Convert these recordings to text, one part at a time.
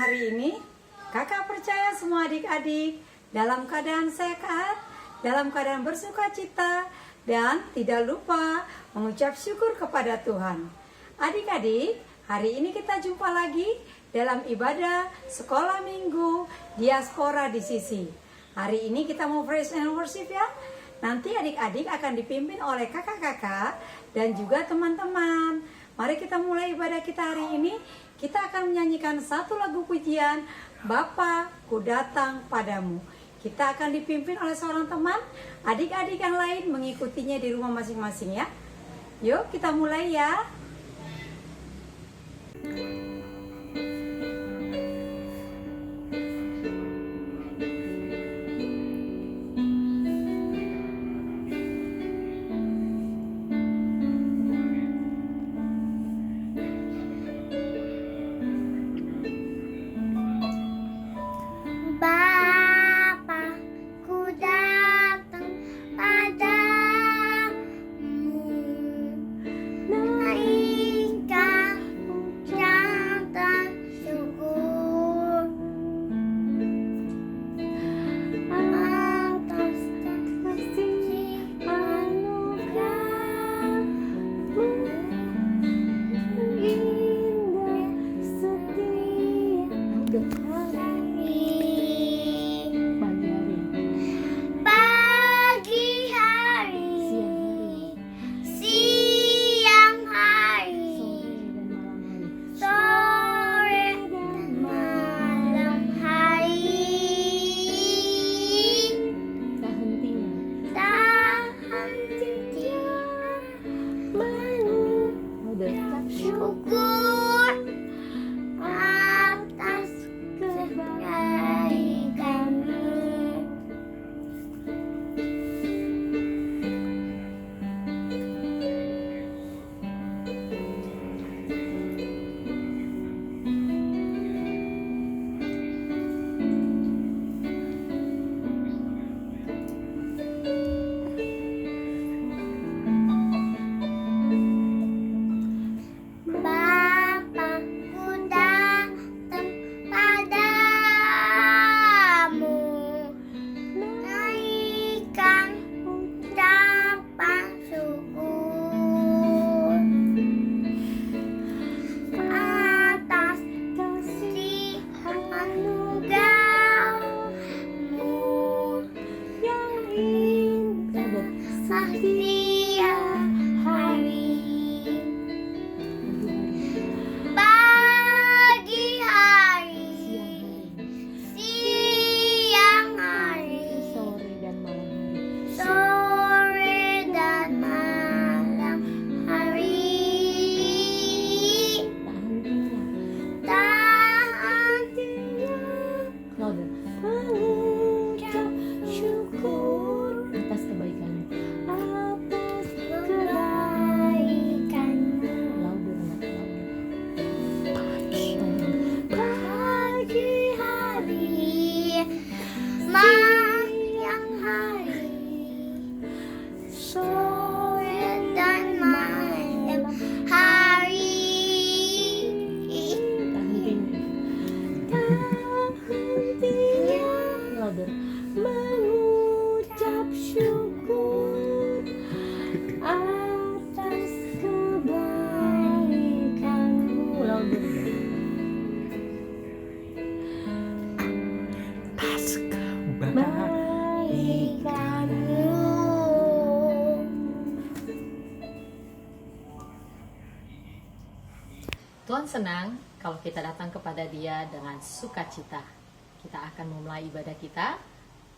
hari ini, kakak percaya semua adik-adik dalam keadaan sehat, dalam keadaan bersuka cita, dan tidak lupa mengucap syukur kepada Tuhan. Adik-adik, hari ini kita jumpa lagi dalam ibadah sekolah minggu diaspora di Sisi. Hari ini kita mau praise and worship ya. Nanti adik-adik akan dipimpin oleh kakak-kakak dan juga teman-teman. Mari kita mulai ibadah kita hari ini. Kita akan menyanyikan satu lagu pujian, Bapa, ku datang padamu. Kita akan dipimpin oleh seorang teman, adik-adik yang lain mengikutinya di rumah masing-masing ya. Yuk kita mulai ya. Mengucap syukur atas kebaikanmu. Atas kebaikanmu. Tuhan senang kalau kita datang kepada Dia dengan sukacita. Kita akan memulai ibadah kita.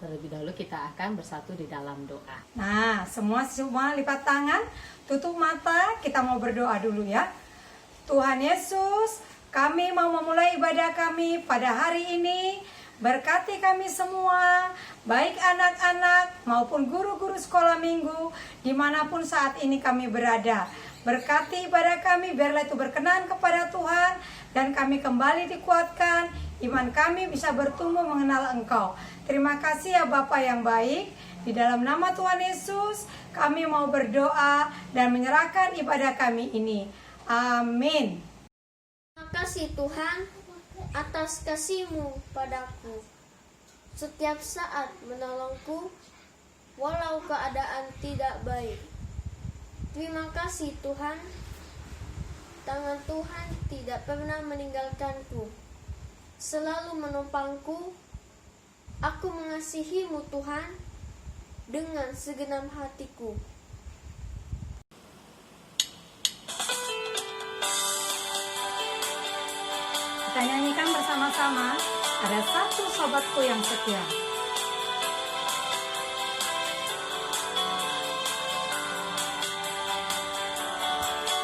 Terlebih dahulu kita akan bersatu di dalam doa. Nah, semua lipat tangan, tutup mata, kita mau berdoa dulu ya. Tuhan Yesus, kami mau memulai ibadah kami pada hari ini. Berkati kami semua, baik anak-anak maupun guru-guru sekolah minggu, dimanapun saat ini kami berada. Berkati ibadah kami, biarlah itu berkenan kepada Tuhan, dan kami kembali dikuatkan, iman kami bisa bertumbuh mengenal Engkau. Terima kasih ya Bapa yang baik, di dalam nama Tuhan Yesus, kami mau berdoa dan menyerahkan ibadah kami ini. Amin. Terima kasih Tuhan, atas kasih-Mu padaku. Setiap saat menolongku, walau keadaan tidak baik. Terima kasih Tuhan, tangan Tuhan tidak pernah meninggalkanku, selalu menopangku. Aku mengasihi-Mu Tuhan dengan segenap hatiku. Kita nyanyikan bersama-sama, ada satu sobatku yang setia.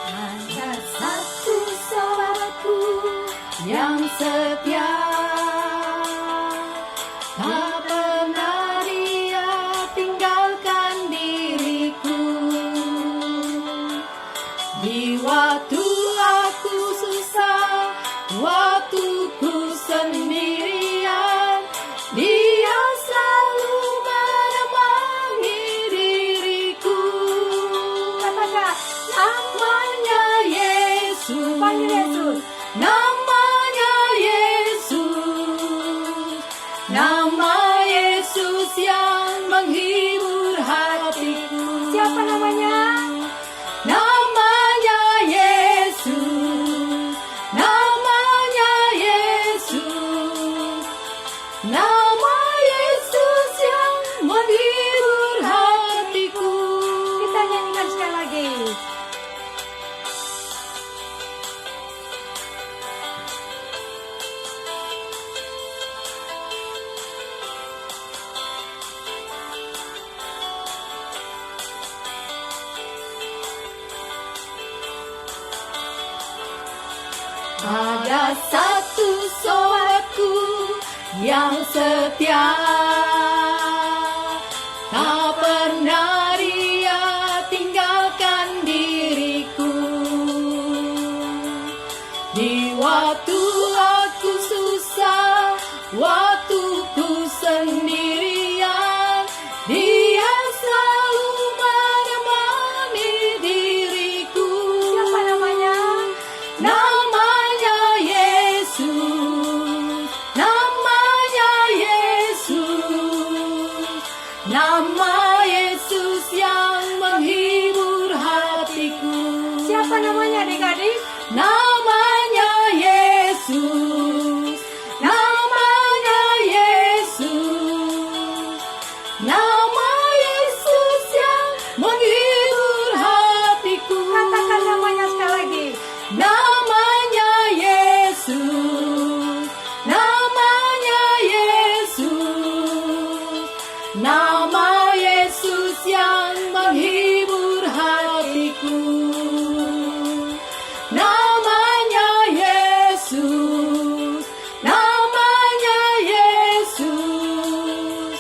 Ada satu sobatku yang setia, tak pernah dia tinggalkan diriku. Di waktu aku susah, waktu ku sendirian, dia selalu menemani diriku. Katakan, Namanya Yesus, panggil Yesus. namanya Yesus, nama Yesus yang menghibur hatiku. Siapa namanya? Namanya Yesus, namanya Yesus, nama Yesus yang menghibur hatiku. Kita nyanyikan sekali lagi. Ada satu sobatku yang setia, tak pernah dia tinggalkan diriku. Di waktu aku susah, waktu ku sendirian, dia selalu menemani diriku. Siapa namanya? Namanya Yesus, namanya Yesus, nama Yesus yang menghibur hatiku. Siapa namanya adik-adik? Namanya Yesus, namanya Yesus, nama Yesus yang menghibur hatiku. Katakan namanya sekali lagi. Namanya Yesus, namanya Yesus, nama Yesus yang menghibur hatiku. Namanya Yesus, namanya Yesus,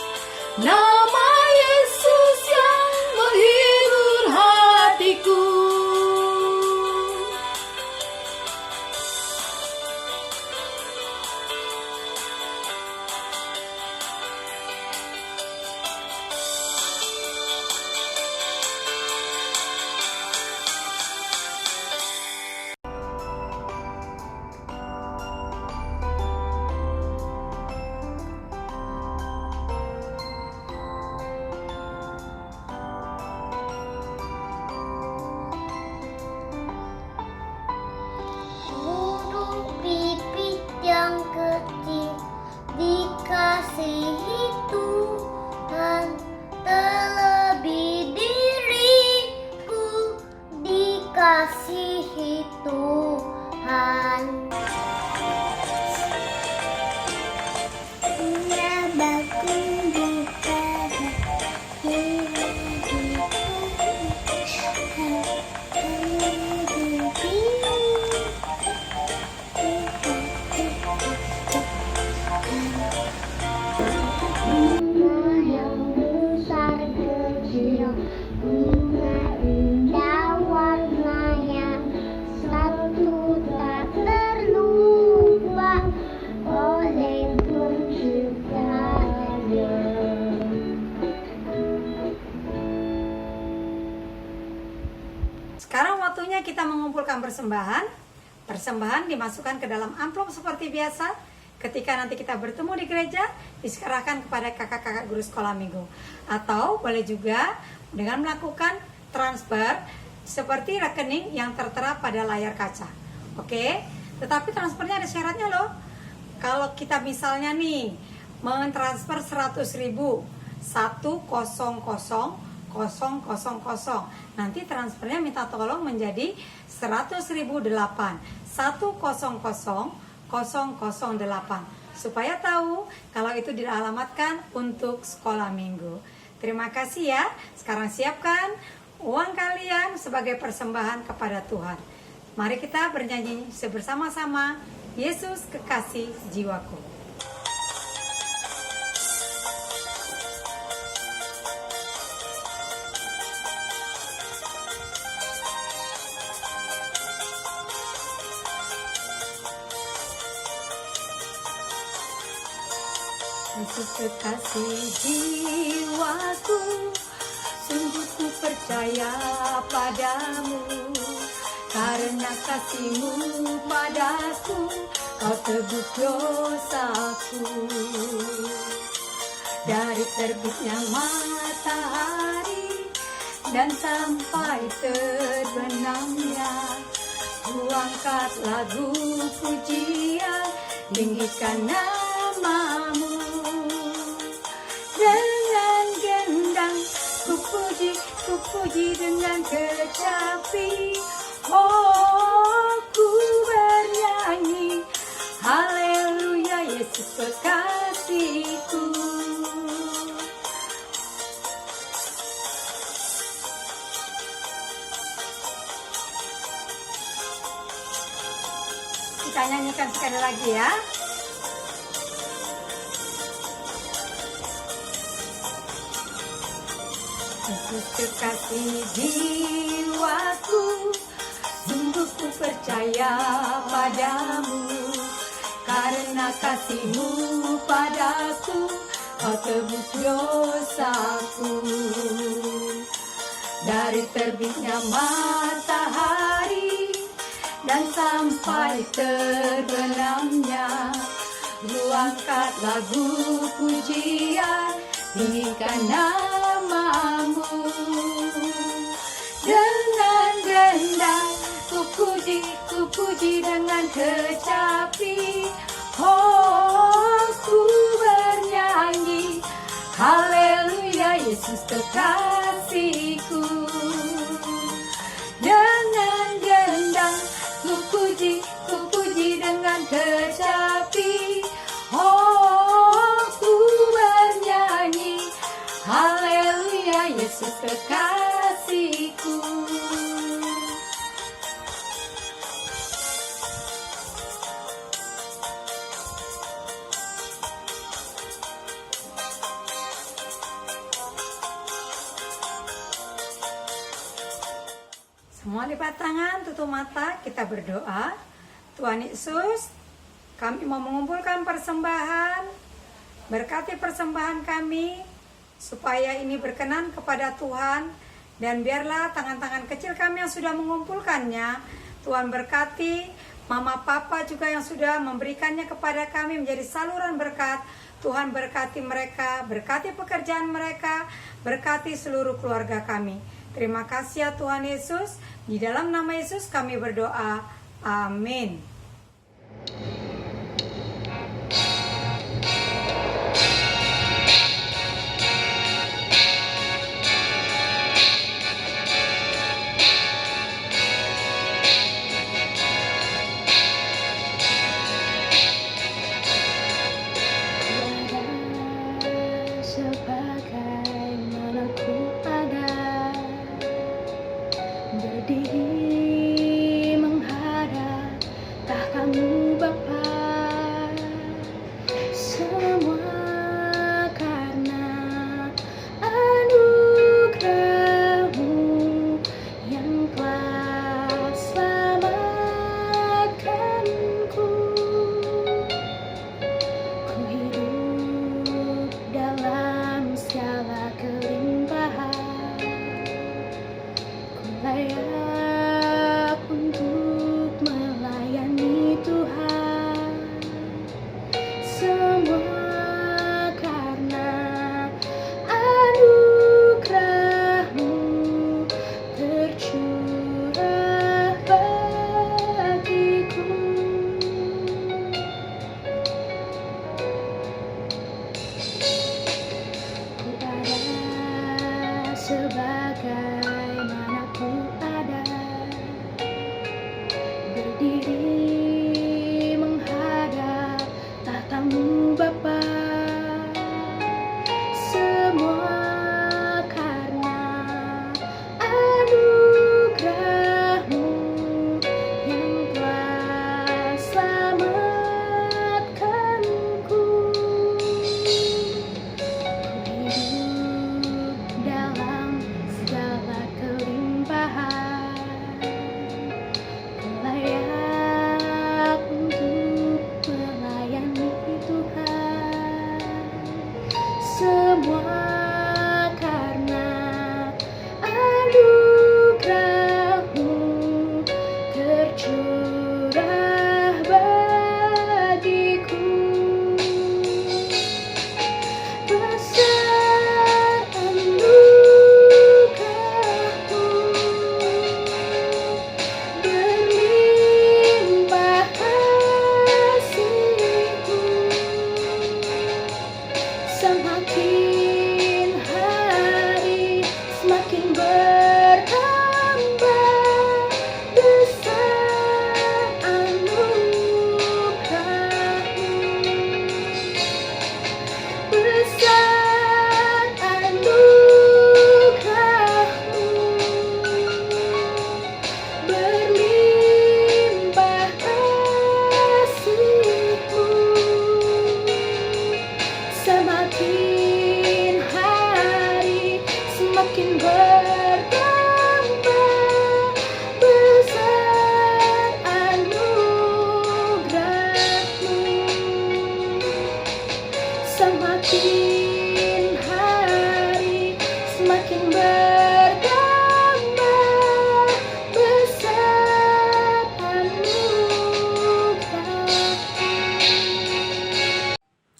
nama Yesus yang menghibur hatiku. Burung pipit yang kecil dikasihi Tuhan, terlebih diriku dikasihi Tuhan. Sekarang waktunya kita mengumpulkan persembahan. Persembahan dimasukkan ke dalam amplop seperti biasa. Ketika nanti kita bertemu di gereja, diserahkan kepada kakak-kakak guru sekolah minggu. Atau boleh juga dengan melakukan transfer seperti rekening yang tertera pada layar kaca. Oke, tetapi transfernya ada syaratnya loh. Kalau kita misalnya nih mentransfer 100.000 100.000, nanti transfernya minta tolong menjadi 100.008 100.008 supaya tahu kalau itu dialamatkan untuk sekolah minggu. Terima kasih ya. Sekarang siapkan uang kalian sebagai persembahan kepada Tuhan. Mari kita bernyanyi bersama-sama, Yesus kekasih jiwaku. Yesus kekasih jiwaku, sungguh ku percaya padamu, karena kasih-Mu padaku, Kau tebus dosaku. Dari terbitnya matahari dan sampai terbenamnya, ku angkat lagu pujian, tinggikan nama-Mu. Dengan gendang ku puji dengan kecapi. Oh, ku bernyanyi, haleluya, Yesus kekasihku. Kita nyanyikan sekali lagi ya. Yesus kekasih jiwaku, sungguh ku percaya padamu, karena kasih-Mu padaku, Kau tebus dosaku. Dari terbitnya matahari dan sampai terbenamnya, ku angkat lagu pujian, tinggikan nama-Mu. Dengan gendang ku puji dengan kecapi. Oh, ku bernyanyi, haleluya, Yesus kekasihku. Dengan gendang ku puji dengan kecapi. Oh, ku bernyanyi, haleluya, Yesus kekasihku. Semua lipat tangan, tutup mata, kita berdoa. Tuhan Yesus, kami mau mengumpulkan persembahan. Berkati persembahan kami, supaya ini berkenan kepada Tuhan. Dan biarlah tangan-tangan kecil kami yang sudah mengumpulkannya, Tuhan berkati. Mama Papa juga yang sudah memberikannya kepada kami menjadi saluran berkat. Tuhan berkati mereka, berkati pekerjaan mereka, berkati seluruh keluarga kami. Terima kasih ya Tuhan Yesus. Di dalam nama Yesus kami berdoa. Amin. Sebagaimana ku ada berdiri menghadap tahta-Mu Bapa, semua karena anugerah-Mu yang telah selamatkanku. Ku hidup dalam segala kelimpahan, ku layak untuk melayani. berdiri menghadap tahta-Mu Bapa. Semua karena anugerah-Mu yang telah selamatkanku. Hidup dalam segala kelimpahan, layak untuk melayani Tuhan. Semua karena anugerah-Mu tercurah bagiku. Besar anugerah-Mu, berlimpah kasih-Mu, semakin hari semakin bertambah. Besar anugerah-Mu, besar anugerah-Mu, berlimpah kasih-Mu, semakin hari semakin bertambah. Besar anugerah-Mu, semakin hari semakin bertambah. Besar anugerah-Mu.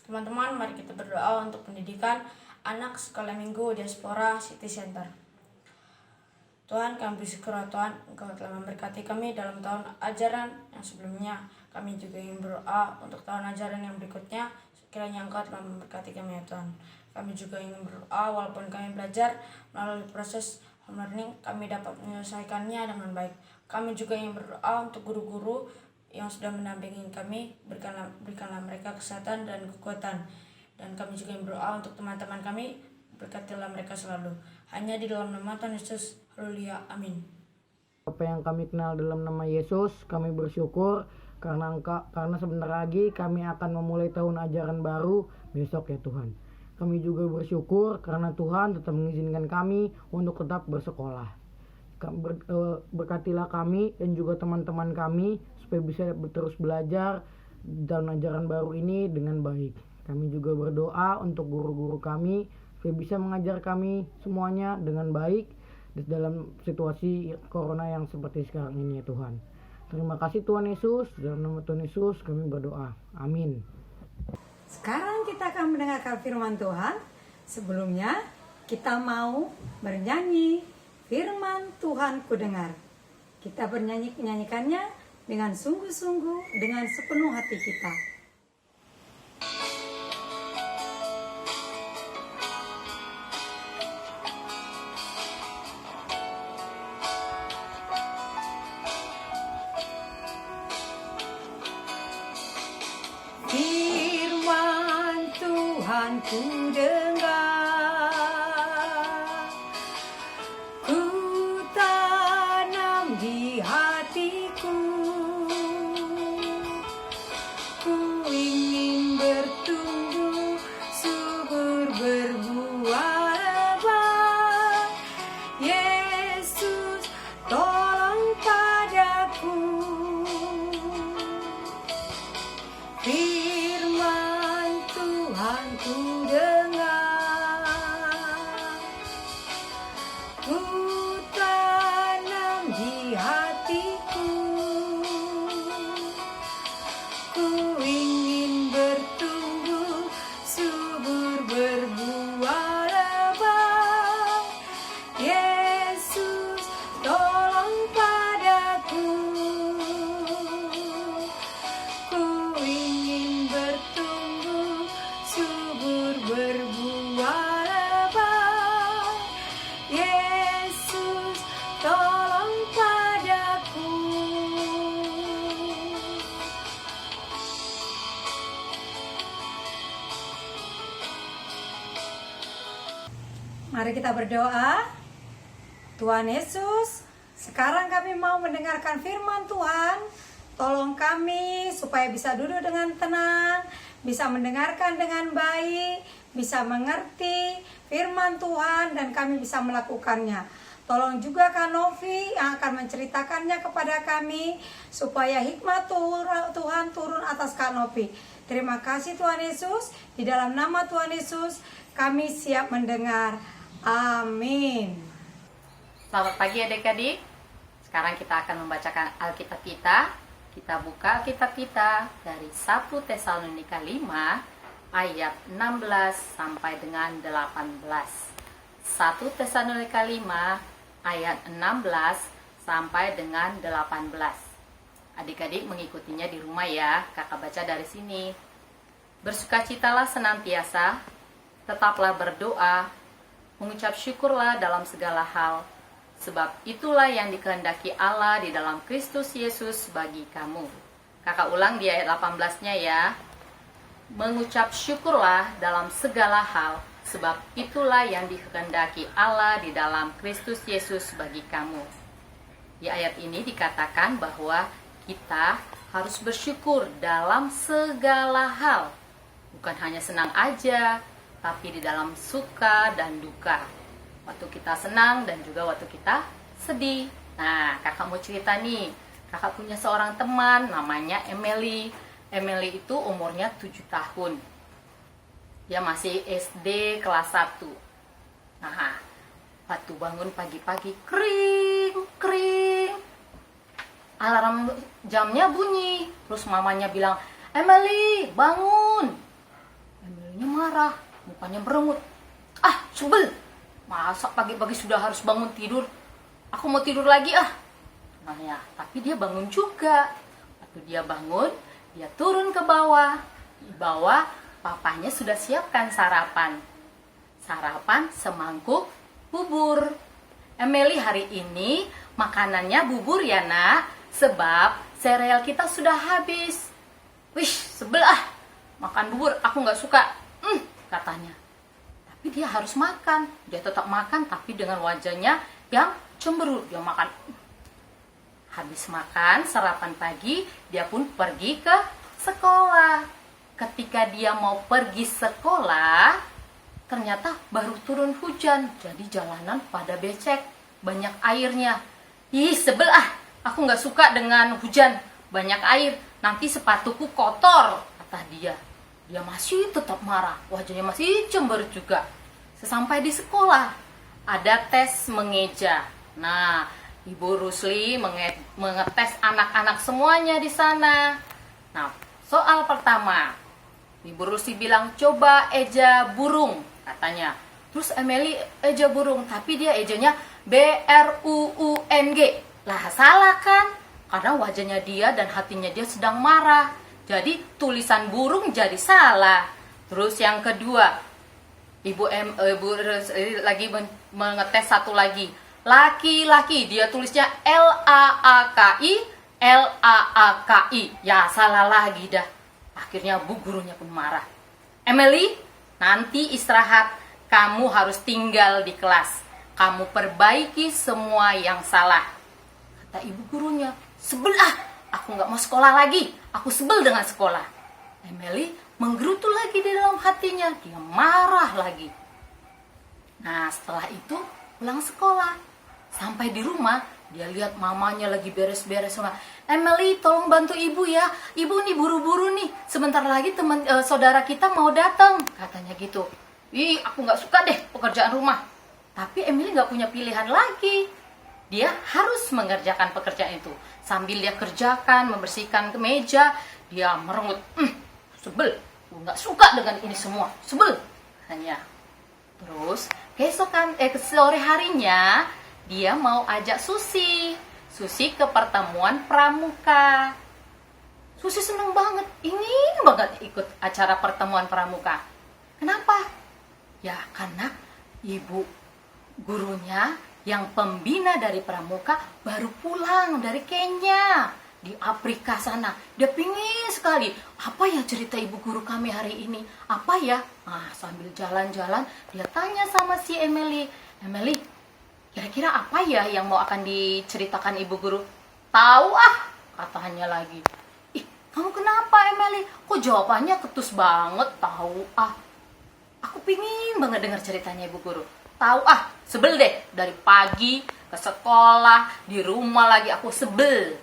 Teman-teman, mari kita berdoa untuk pendidikan anak sekolah minggu Diaspora City Center. Tuhan, kami bersyukur Tuhan, Engkau telah memberkati kami dalam tahun ajaran yang sebelumnya. Kami juga ingin berdoa untuk tahun ajaran yang berikutnya. Kiranya Engkau telah memberkati kami ya Tuhan. Kami juga ingin berdoa walaupun kami belajar melalui proses home learning, kami dapat menyelesaikannya dengan baik. Kami juga ingin berdoa untuk guru-guru yang sudah mendampingi kami, berikanlah mereka kesehatan dan kekuatan. Dan kami juga ingin berdoa untuk teman-teman kami, berkatilah mereka selalu. Hanya di dalam nama Tuhan Yesus, haleluya, amin. Apa yang kami kenal dalam nama Yesus, kami bersyukur karena sebentar lagi kami akan memulai tahun ajaran baru besok ya Tuhan. Kami juga bersyukur karena Tuhan tetap mengizinkan kami untuk tetap bersekolah. Berkatilah kami dan juga teman-teman kami supaya bisa terus belajar tahun ajaran baru ini dengan baik. Kami juga berdoa untuk guru-guru kami supaya bisa mengajar kami semuanya dengan baik dalam situasi corona yang seperti sekarang ini ya Tuhan. Terima kasih Tuhan Yesus, dalam nama Tuhan Yesus kami berdoa. Amin. Sekarang kita akan mendengarkan firman Tuhan. Sebelumnya kita mau bernyanyi firman Tuhan ku dengar. Kita menyanyikannya dengan sungguh-sungguh, dengan sepenuh hati kita. Firman Tuhan ku dengar, ku tanam di hatiku, ku ingin bertumbuh subur berbuah lebat. Yesus tolong padaku. Firman Tuhan ku dengar, Mari kita berdoa. Tuhan Yesus, sekarang kami mau mendengarkan firman Tuhan. Tolong kami supaya bisa duduk dengan tenang, bisa mendengarkan dengan baik, bisa mengerti firman Tuhan dan kami bisa melakukannya. Tolong juga Kak Novi yang akan menceritakannya kepada kami supaya hikmat Tuhan turun atas Kak Novi. Terima kasih Tuhan Yesus. Di dalam nama Tuhan Yesus kami siap mendengar. Amin. Selamat pagi adik-adik. Sekarang kita akan membacakan Alkitab kita. Kita buka Alkitab kita dari 1 Tesalonika 5 ayat 16 sampai dengan 18. 1 Tesalonika 5 ayat 16 sampai dengan 18. Adik-adik mengikutinya di rumah ya. Kakak baca dari sini. Bersukacitalah senantiasa, tetaplah berdoa, mengucap syukurlah dalam segala hal. Sebab itulah yang dikehendaki Allah di dalam Kristus Yesus bagi kamu. Kakak ulang di ayat 18-nya ya. Mengucap syukurlah dalam segala hal, sebab itulah yang dikehendaki Allah di dalam Kristus Yesus bagi kamu. Di ayat ini dikatakan bahwa kita harus bersyukur dalam segala hal. Bukan hanya senang aja, tapi di dalam suka dan duka. Waktu kita senang dan juga waktu kita sedih. Nah, kakak mau cerita nih. Kakak punya seorang teman namanya Emily. Emily itu umurnya 7 tahun. Dia masih SD kelas 1. Nah, waktu bangun pagi-pagi, kring, kring. Alarm jamnya bunyi. Terus mamanya bilang, Emily, bangun. Emilynya marah, mukanya merengut. Ah, sebel. Masa pagi-pagi sudah harus bangun tidur? Aku mau tidur lagi ah. Nah ya, tapi dia bangun juga. Waktu dia bangun, dia turun ke bawah. Di bawah, papanya sudah siapkan sarapan. Sarapan semangkuk bubur. Emily hari ini makanannya bubur ya nak. Sebab sereal kita sudah habis. Wih, sebel ah. Makan bubur, aku gak suka. Katanya. Tapi dia harus makan. Dia tetap makan tapi dengan wajahnya yang cemberut. Dia makan. Habis makan sarapan pagi, dia pun pergi ke sekolah. Ketika dia mau pergi sekolah, ternyata baru turun hujan. Jadi jalanan pada becek, banyak airnya. Ih, sebel ah. Aku gak suka dengan hujan, banyak air. Nanti sepatuku kotor, kata dia. Dia masih tetap marah, wajahnya masih cemberut juga. Sesampai di sekolah, ada tes mengeja. Nah, Ibu Rusli mengetes anak-anak semuanya di sana. Nah, soal pertama, Ibu Rusli bilang, coba eja burung, katanya. Terus Emily eja burung, tapi dia ejanya B-R-U-U-N-G. Lah, salah kan? Karena wajahnya dia dan hatinya dia sedang marah. Jadi tulisan burung jadi salah. Terus yang kedua, Ibu lagi mengetes satu lagi. Laki-laki, dia tulisnya L-A-A-K-I, L-A-A-K-I. Ya salah lagi dah. Akhirnya bu gurunya pun marah. Emily, nanti istirahat. Kamu harus tinggal di kelas. Kamu perbaiki semua yang salah. Kata ibu gurunya, sebel ah. Aku gak mau sekolah lagi. Aku sebel dengan sekolah. Emily menggerutu lagi di dalam hatinya. Dia marah lagi. Nah, setelah itu pulang sekolah. Sampai di rumah, dia lihat mamanya lagi beres-beres rumah. Emily, tolong bantu ibu ya. Ibu nih buru-buru nih. Sebentar lagi saudara kita mau datang. Katanya gitu. Ih, aku gak suka deh pekerjaan rumah. Tapi Emily gak punya pilihan lagi. Dia harus mengerjakan pekerjaan itu. Sambil dia kerjakan, membersihkan kemeja, dia merengut. Sebel, gue gak suka dengan ini semua. Sebel, hanya. Terus, sore harinya, dia mau ajak Susi ke pertemuan pramuka. Susi senang banget, ingin banget ikut acara pertemuan pramuka. Kenapa? Ya, karena ibu gurunya yang pembina dari pramuka baru pulang dari Kenya. di Afrika sana. Dia pingin sekali, apa ya cerita ibu guru kami hari ini? Apa ya? Nah, sambil jalan-jalan dia tanya sama si Emily, Emily, kira-kira apa ya yang mau akan diceritakan ibu guru? Tahu ah, katanya lagi. Ih, kamu kenapa Emily? Kok jawabannya ketus banget? Tahu ah. Aku pingin banget dengar ceritanya ibu guru. Tahu ah, sebel deh. Dari pagi ke sekolah, di rumah lagi aku sebel.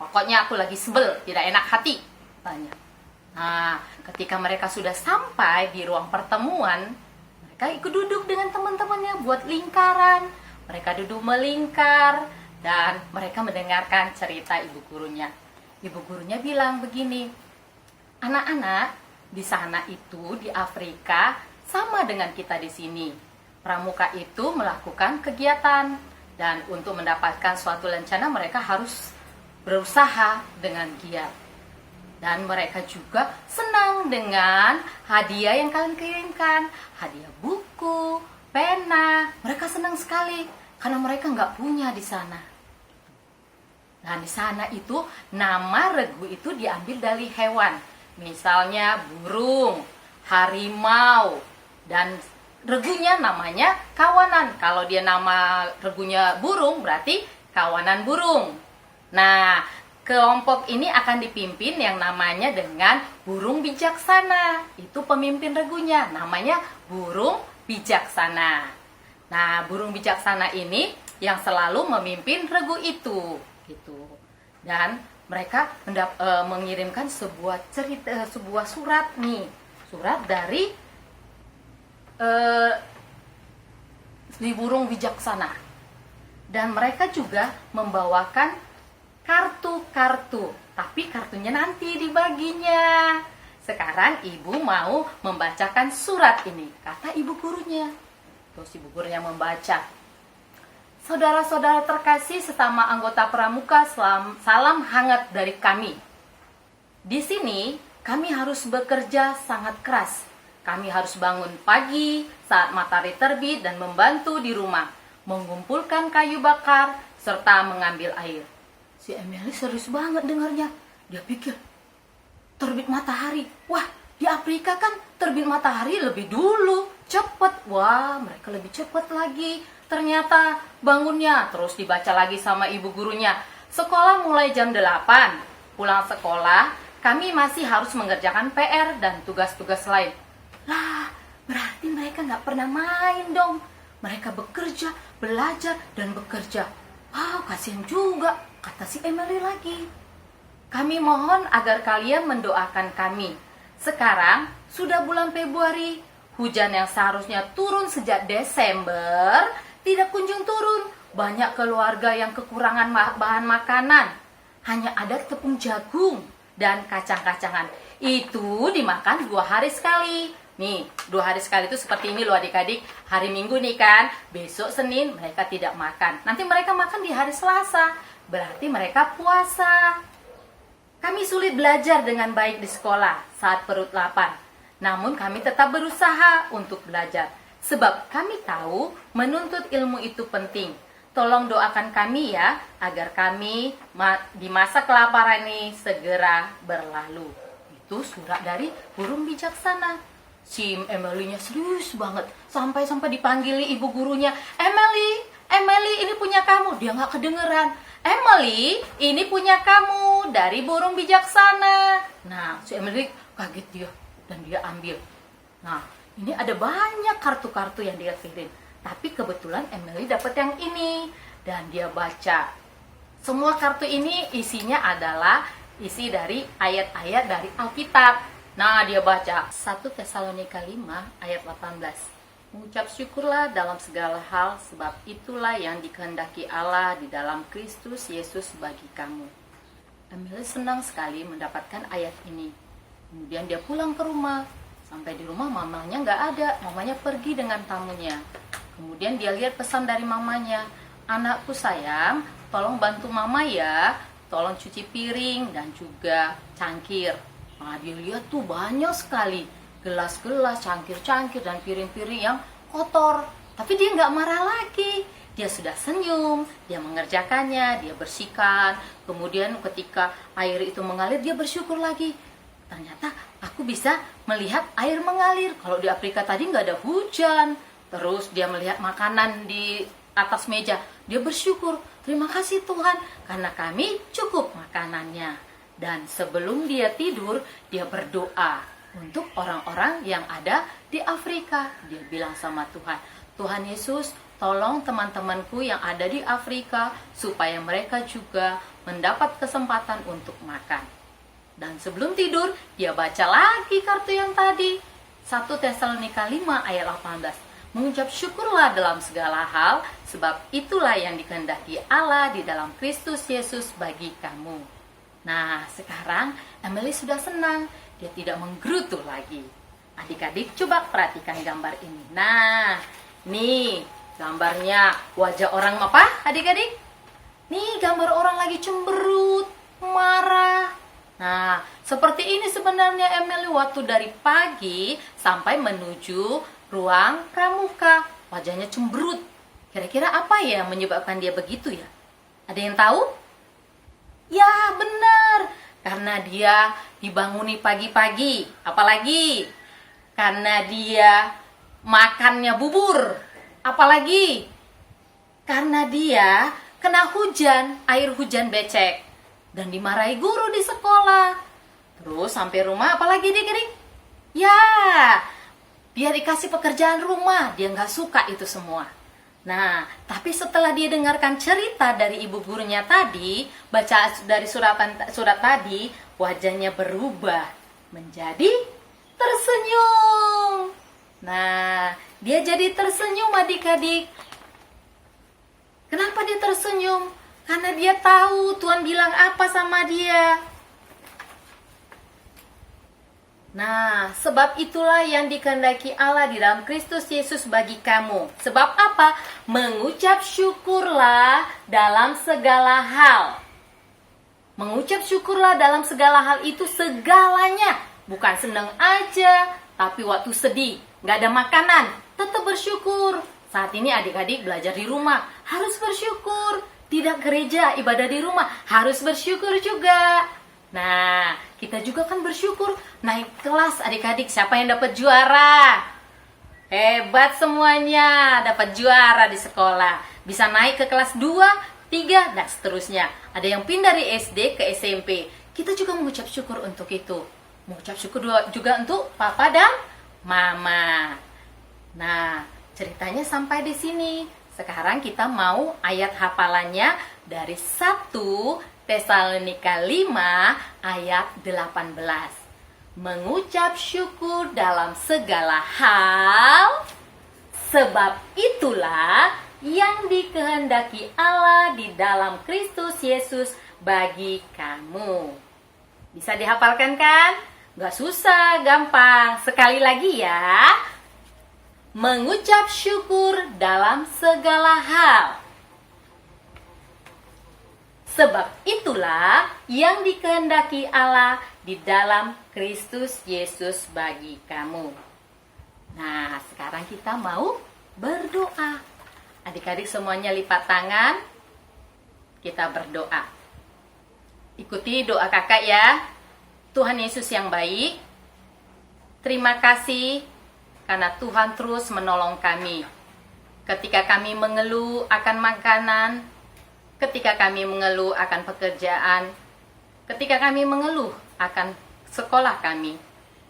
Pokoknya aku lagi sebel, tidak enak hati. Tanya. Nah, ketika mereka sudah sampai di ruang pertemuan, mereka ikut duduk dengan teman-temannya buat lingkaran. Mereka duduk melingkar dan mereka mendengarkan cerita ibu gurunya. Ibu gurunya bilang begini, anak-anak, di sana itu di Afrika sama dengan kita di sini. Pramuka itu melakukan kegiatan dan untuk mendapatkan suatu lencana mereka harus berusaha dengan giat. Dan mereka juga senang dengan hadiah yang kalian kirimkan, hadiah buku, pena. Mereka senang sekali karena mereka nggak punya di sana. Dan di sana itu nama regu itu diambil dari hewan. Misalnya burung, harimau, dan regunya namanya kawanan. Kalau dia nama regunya burung, berarti kawanan burung. Nah, kelompok ini akan dipimpin yang namanya dengan burung bijaksana. Itu pemimpin regunya, namanya burung bijaksana. Nah, burung bijaksana ini yang selalu memimpin regu itu, gitu. Dan mereka mengirimkan sebuah surat nih, surat dari di burung bijaksana. Dan mereka juga membawakan kartu-kartu, tapi kartunya nanti dibaginya. Sekarang ibu mau membacakan surat ini, kata ibu gurunya. Terus ibu gurunya membaca. Saudara-saudara terkasih sesama anggota pramuka, salam hangat dari kami. Di sini kami harus bekerja sangat keras. Kami harus bangun pagi saat matahari terbit dan membantu di rumah, mengumpulkan kayu bakar serta mengambil air. Si Emily serius banget dengarnya. Dia pikir, terbit matahari. Wah, di Afrika kan terbit matahari lebih dulu, cepet. Wah, mereka lebih cepet lagi. Ternyata bangunnya. Terus dibaca lagi sama ibu gurunya. Sekolah mulai jam 8. Pulang sekolah, kami masih harus mengerjakan PR dan tugas-tugas lain. Lah, berarti mereka nggak pernah main dong. Mereka bekerja, belajar, dan bekerja. Wow, kasihan juga, kata si Emily lagi. Kami mohon agar kalian mendoakan kami. Sekarang sudah bulan Februari. Hujan yang seharusnya turun sejak Desember tidak kunjung turun. Banyak keluarga yang kekurangan bahan makanan. Hanya ada tepung jagung dan kacang-kacangan. Itu dimakan 2 hari sekali. Nih, 2 hari sekali itu seperti ini loh adik-adik. Hari Minggu nih kan, besok Senin mereka tidak makan. Nanti mereka makan di hari Selasa. Berarti mereka puasa. Kami sulit belajar dengan baik di sekolah saat perut lapar. Namun kami tetap berusaha untuk belajar. Sebab kami tahu menuntut ilmu itu penting. Tolong doakan kami ya, agar kami di masa kelaparan ini segera berlalu. Itu surat dari burung bijaksana. Si Emily-nya serius banget. Sampai dipanggil ibu gurunya. Emily, ini punya kamu. Dia gak kedengeran. Emily, ini punya kamu dari burung bijaksana. Nah, si Emily kaget dia. Dan dia ambil. Nah, ini ada banyak kartu-kartu yang dia kirim. Tapi kebetulan Emily dapat yang ini. Dan dia baca. Semua kartu ini isinya adalah isi dari ayat-ayat dari Alkitab. Nah, dia baca 1 Tesalonika 5 ayat 18. Mengucap syukurlah dalam segala hal, sebab itulah yang dikehendaki Allah di dalam Kristus Yesus bagi kamu. Emily senang sekali mendapatkan ayat ini. Kemudian dia pulang ke rumah. Sampai di rumah mamanya nggak ada. Mamanya pergi dengan tamunya. Kemudian dia lihat pesan dari mamanya. Anakku sayang, tolong bantu mama ya. Tolong cuci piring dan juga cangkir. Nah, dia lihat tuh banyak sekali. Gelas-gelas, cangkir-cangkir, dan piring-piring yang kotor. Tapi dia nggak marah lagi. dia sudah senyum, dia mengerjakannya, dia bersihkan. Kemudian ketika air itu mengalir, dia bersyukur lagi. Ternyata aku bisa melihat air mengalir. Kalau di Afrika tadi nggak ada hujan. Terus dia melihat makanan di atas meja, dia bersyukur. Terima kasih Tuhan, karena kami cukup makanannya. Dan sebelum dia tidur, dia berdoa untuk orang-orang yang ada di Afrika. Dia bilang sama Tuhan, Tuhan Yesus, tolong teman-temanku yang ada di Afrika supaya mereka juga mendapat kesempatan untuk makan. Dan sebelum tidur, dia baca lagi kartu yang tadi. 1 Tesalonika 5 ayat 18. Mengucap syukurlah dalam segala hal, sebab itulah yang dikehendaki Allah di dalam Kristus Yesus bagi kamu. Nah, sekarang Emily sudah senang. Dia tidak menggerutu lagi. Adik-adik coba perhatikan gambar ini. Nah, nih gambarnya wajah orang apa adik-adik? Nih gambar orang lagi cemberut, marah. Nah, seperti ini sebenarnya Emily waktu dari pagi sampai menuju ruang pramuka. Wajahnya cemberut. Kira-kira apa ya yang menyebabkan dia begitu ya? Ada yang tahu? Ya benar, karena dia dibanguni pagi-pagi. Apalagi? Karena dia makannya bubur. Apalagi? Karena dia kena hujan, air hujan becek. Dan dimarahi guru di sekolah. Terus sampai rumah apalagi dik-dik? Ya, dia dikasih pekerjaan rumah. Dia nggak suka itu semua. Nah, tapi setelah dia dengarkan cerita dari ibu gurunya tadi, baca dari surat tadi, wajahnya berubah menjadi tersenyum. Nah, dia jadi tersenyum adik-adik. Kenapa dia tersenyum? Karena dia tahu Tuhan bilang apa sama dia. Nah, sebab itulah yang dikehendaki Allah di dalam Kristus Yesus bagi kamu. Sebab apa? Mengucap syukurlah dalam segala hal. Mengucap syukurlah dalam segala hal itu segalanya. Bukan senang aja, tapi waktu sedih, nggak ada makanan, tetap bersyukur. Saat ini adik-adik belajar di rumah, harus bersyukur. Tidak gereja, ibadah di rumah, harus bersyukur juga. Nah, kita juga kan bersyukur naik kelas adik-adik. Siapa yang dapat juara? Hebat semuanya, dapat juara di sekolah. Bisa naik ke kelas 2, 3, dan seterusnya. Ada yang pindah dari SD ke SMP. Kita juga mengucap syukur untuk itu. Mengucap syukur juga untuk papa dan mama. Nah, ceritanya sampai di sini. Sekarang kita mau ayat hafalannya dari 1 Tesalonika 5 ayat 18. Mengucap syukur dalam segala hal, sebab itulah yang dikehendaki Allah di dalam Kristus Yesus bagi kamu. Bisa dihafalkan kan? Gak susah, gampang. Sekali lagi ya. Mengucap syukur dalam segala hal, sebab itulah yang dikehendaki Allah di dalam Kristus Yesus bagi kamu. Nah, sekarang kita mau berdoa. Adik-adik semuanya lipat tangan. Kita berdoa. Ikuti doa kakak ya. Tuhan Yesus yang baik, terima kasih karena Tuhan terus menolong kami. Ketika kami mengeluh akan makanan, ketika kami mengeluh akan pekerjaan, ketika kami mengeluh akan sekolah kami,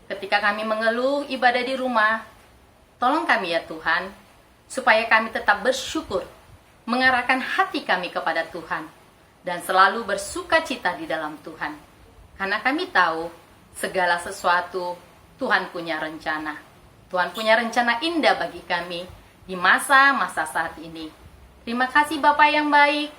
ketika kami mengeluh ibadah di rumah, tolong kami ya Tuhan, supaya kami tetap bersyukur, mengarahkan hati kami kepada Tuhan, dan selalu bersuka cita di dalam Tuhan. Karena kami tahu segala sesuatu Tuhan punya rencana. Tuhan punya rencana indah bagi kami di masa-masa saat ini. Terima kasih Bapak yang baik.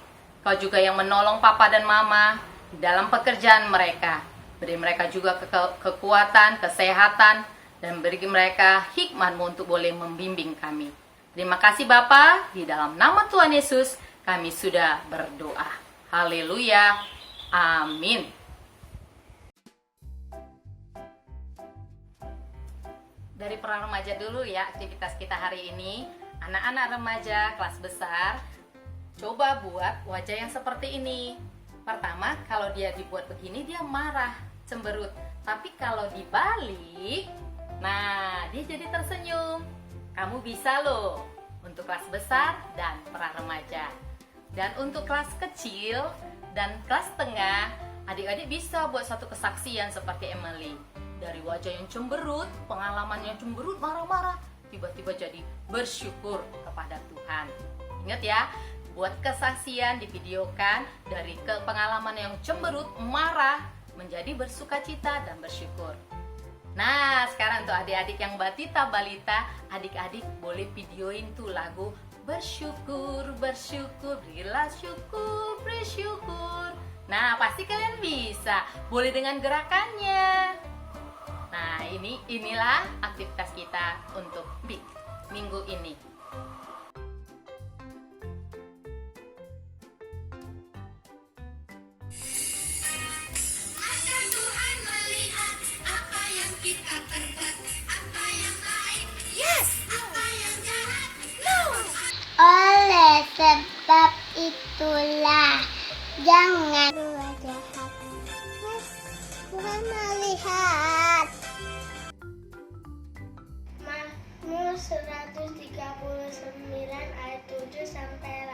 Kau juga yang menolong Papa dan Mama di dalam pekerjaan mereka. Beri mereka juga kekuatan, kesehatan, dan beri mereka hikmat-Mu untuk boleh membimbing kami. Terima kasih Bapa, di dalam nama Tuhan Yesus kami sudah berdoa. Haleluya. Amin. Dari peran remaja dulu ya aktivitas kita hari ini. Anak-anak remaja kelas besar, coba buat wajah yang seperti ini. Pertama, kalau dia dibuat begini, dia marah, cemberut. Tapi kalau dibalik, nah, dia jadi tersenyum. Kamu bisa loh untuk kelas besar dan pra remaja. Dan untuk kelas kecil dan kelas tengah, adik-adik bisa buat satu kesaksian seperti Emily. Dari wajah yang cemberut, pengalaman yang cemberut, marah-marah, tiba-tiba jadi bersyukur kepada Tuhan. Ingat ya, buat kesaksian divideokan dari pengalaman yang cemberut, marah, menjadi bersukacita dan bersyukur. Nah, sekarang untuk adik-adik yang batita balita, adik-adik boleh videoin tuh lagu bersyukur, bersyukur, berilah syukur, bersyukur. Nah, pasti kalian bisa. Boleh dengan gerakannya. Nah, inilah aktivitas kita untuk minggu ini. Oleh sebab itulah jangan berbuat jahat. Tuhan melihat. Mazmur 139 ayat 7 sampai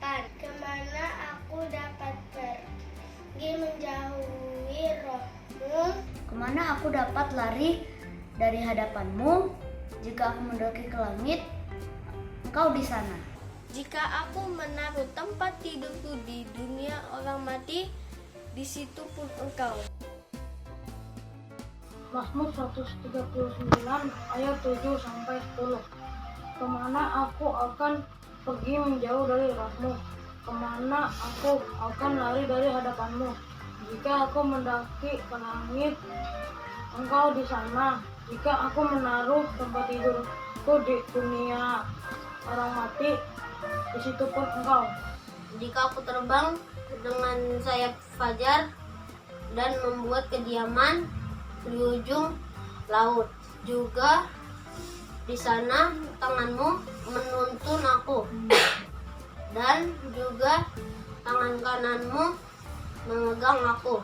8. Kemana aku dapat pergi menjauhi rohmu? Kemana aku dapat lari dari hadapanmu? Jika aku mendaki ke langit, engkau di sana. Jika aku menaruh tempat tidurku di dunia orang mati, di situ pun engkau. Mazmur 139 ayat 7 sampai 10. Kemana aku akan pergi menjauh dari rohmu? Kemana aku akan lari dari hadapanmu? Jika aku mendaki ke langit, engkau di sana. Jika aku menaruh tempat tidurku di dunia orang mati, di situ pun engkau. Jika aku terbang dengan sayap fajar dan membuat kediaman di ujung laut, juga di sana tanganmu menuntun aku, dan juga tangan kananmu memegang aku.